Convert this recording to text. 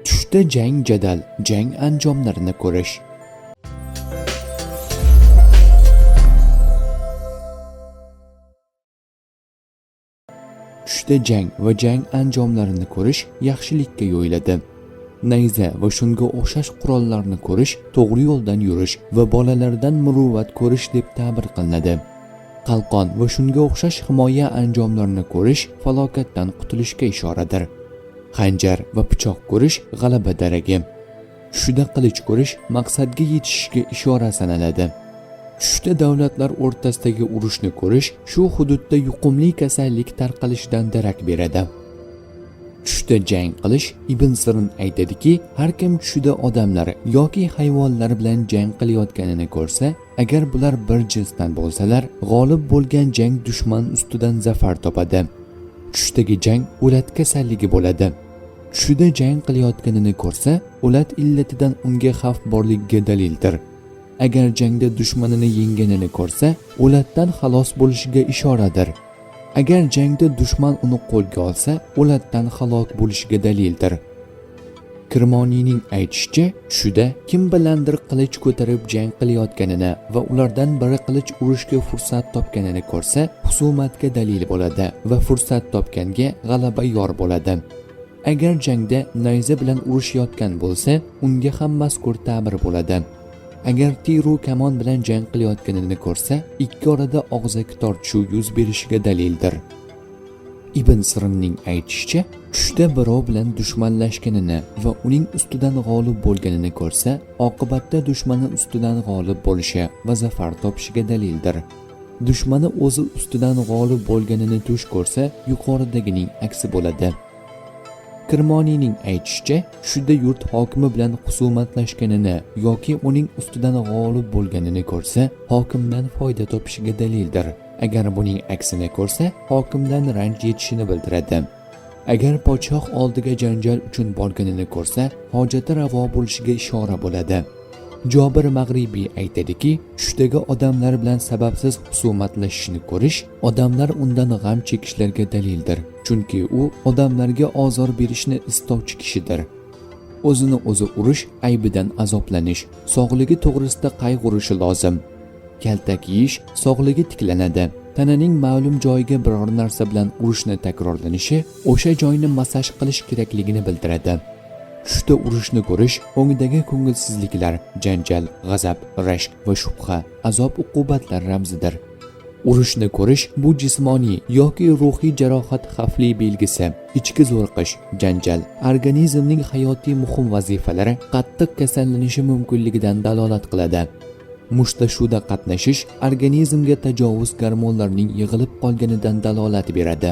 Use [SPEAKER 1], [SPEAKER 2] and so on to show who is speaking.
[SPEAKER 1] Tushda jang jadal, jang anjomlarini ko'rish. Tushda jang va jang anjomlarini ko'rish yaxshilikka yo'yiladi. Nayza va shunga o'xshash qurollarni ko'rish to'g'ri yo'ldan yurish va bolalardan muruvvat ko'rish deb ta'bir qilinadi. Qalqon va shunga o'xshash himoya anjomlarini ko'rish falokatdan qutulishga ishoradir. Xanjar va pichoq ko'rish g'alaba daragi. Tushda qilich ko'rish maqsadga yetishishga ishora sanaladi. Tushda davlatlar o'rtasidagi urushni ko'rish shu hududda yuqumli kasallik tarqalishidan darak beradi. Tushda jang qilish Ibn Sirin aytadiki, har kim tushida odamlar yoki hayvonlar bilan jang qilayotganini ko'rsa, agar bular bir jinsdan bo'lsalar, g'olib bo'lgan jang dushman ustidan zafar topadi. Tushdagi jang o'lat kasalligi bo'ladi. Tushida jang qilayotganini ko'rsa, o'lat illatidan unga xavf borligiga dalildir. Agar jangda dushmanini yengganini ko'rsa, o'latdan xalos bo'lishiga ishoradir. Agar jangda dushman uni qo'lga olsa, o'latdan halok bo'lishiga dalildir. Kirmoniyning aytishicha, tushida kim bilandir qilich ko'tarib jang qilayotganini va ulardan biri qilich urishga fursat topganini ko'rsa, husumatga dalil bo'ladi va fursat topganga g'alaba yor bo'ladi. Agar jangda nayza bilan urushayotgan bo'lsa, unga ham mazkur ta'bir bo'ladi. Agar tiru kamon bilan jang qilayotganini ko'rsa, ikki orada og'zaki tortishuv yuz berishiga dalildir. Ibn Sirinning aytishicha, tushda birov bilan dushmanlashganini va uning ustidan g'olib bo'lganini ko'rsa, oqibatda dushmani ustidan g'olib bo'lishi va zafar topishiga dalildir. Dushmani o'zi ustidan g'olib bo'lganini tush ko'rsa, yuqoridagining aksi bo'ladi. Kirmoniyning aytishicha, tushda yurt hokimi bilan husumatlashganini yoki uning ustidan g'olib bo'lganini ko'rsa, hokimdan foyda topishiga dalildir. Agar buning aksini ko'rsa, hokimdan ranj yetishini bildiradi. Agar podshoh oldiga janjal uchun borganini ko'rsa, hojati ravo bo'lishiga ishora bo'ladi. Jobir Mag'ribiy aytadiki, tushdagi odamlar bilan sababsiz husumatlashishni ko'rish odamlar undan g'am chekishlariga dalildir. Chunki u odamlarga ozor berishni istovchi kishidir. O'zini o'zi urish aybidan azoblanish, sog'ligi to'g'risida qayg'urishi lozim. Kaltak yeyish sog'ligi tiklanadi. Tananing ma'lum joyiga biror narsa bilan urishni takrorlanishi o'sha joyni masaj qilish kerakligini bildiradi. Tushda urushni ko'rish o'ngidagi ko'ngilsizliklar, janjal, g'azab, rashk va shubha, azob-uqubatlar ramzidir. Urushni ko'rish bu jismoniy yoki ruhiy jarohat xavfli belgisi, ichki zo'riqish, janjal, organizmning hayotiy muhim vazifalari qattiq kasallanishi mumkinligidan dalolat qiladi. Mushtlashuvda qatnashish organizmga tajovuz gormonlarining yig'ilib qolganidan dalolat beradi.